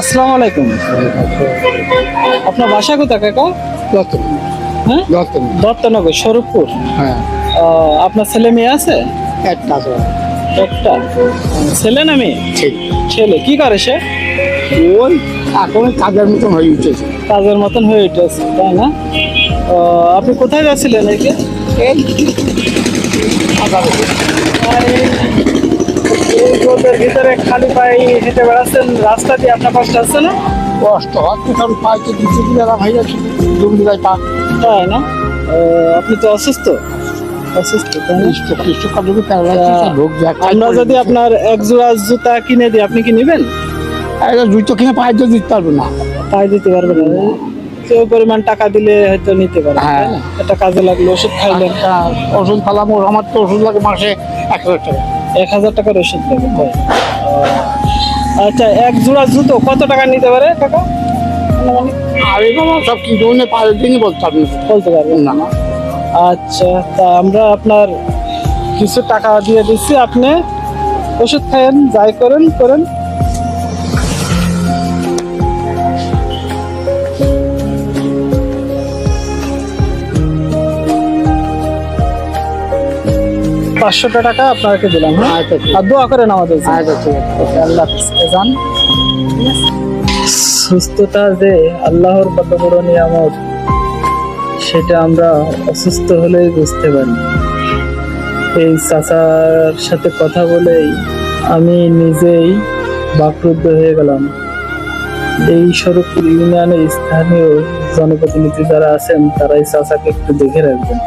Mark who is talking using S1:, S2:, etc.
S1: আসসালামু আলাইকুম। আপনার বাসা কোথায় কাকা? হ্যাঁ, দত্তনগর, স্বরূপপুর।
S2: হ্যাঁ,
S1: আপনার ছেলে মেয়ে আছে?
S2: একটা
S1: একটা ছেলে না মেয়ে?
S2: ঠিক।
S1: ছেলে কি করে সে?
S2: ওই এখন কাজের মতন হয়ে উঠেছে।
S1: কাজের মতন হয়ে উঠেছে, তাই না? আপনি কোথায় যাচ্ছিলেন?
S2: এই
S1: এই রোদের ভিতরে খালি পায়ে হেঁটে বেড়াচ্ছেন, রাস্তা দিয়ে আপনার কষ্ট হচ্ছে না?
S2: কষ্ট হচ্ছে, কারণ পাইতে দিতে দিলে এরা হয়ে যাচ্ছে জমি যায় পা।
S1: তাই না? আপনি তো অসুস্থ, তাই না? আমরা যদি আপনার এক জোড়া জুতা কিনে দিই, আপনি কি নেবেন?
S2: জুতো কিনে পায়ে তো দিতে পারবে না।
S1: পায়ে দিতে পারবেন না? কেউ পরিমাণ টাকা দিলে হয়তো নিতে পারে।
S2: হ্যাঁ।
S1: এটা কাজে লাগলো, ওষুধ খাইলেন।
S2: ওষুধ খালাম, আমার তো ওষুধ লাগে মাসে 1000 টাকা।
S1: 1000 টাকার ওষুধ লাগে, তাই? আচ্ছা, এক জোড়া জুতো কত টাকা নিতে পারে টাকা?
S2: আমি বাবা সব কি ধরনের পায়ের দিনই বলতে পারবেন
S1: বলতে পারবেন না? আচ্ছা, তা আমরা আপনার কিছু টাকা দিয়ে দিচ্ছি, আপনি ওষুধ খায়েন, যাই করেন। 500 টাকা আপনাকে দিলাম। হ্যাঁ,
S2: আচ্ছা, ঠিক।
S1: আর দোয়া করেন আমাদের জন্য।
S2: আচ্ছা, ঠিক আছে।
S1: আল্লাহ হাফেজ, যান। সুস্থতা যে আল্লাহর কত বড় নিয়ামত, সেটা আমরা অসুস্থ হলেই বুঝতে পারি। এই চাচার সাথে কথা বলেই আমি নিজেই বাকরুদ্ধ হয়ে গেলাম। এই স্বরূপপুর ইউনিয়নের স্থানীয় জনপ্রতিনিধি যারা আছেন, তারা এই চাচাকে একটু দেখে রাখবেন।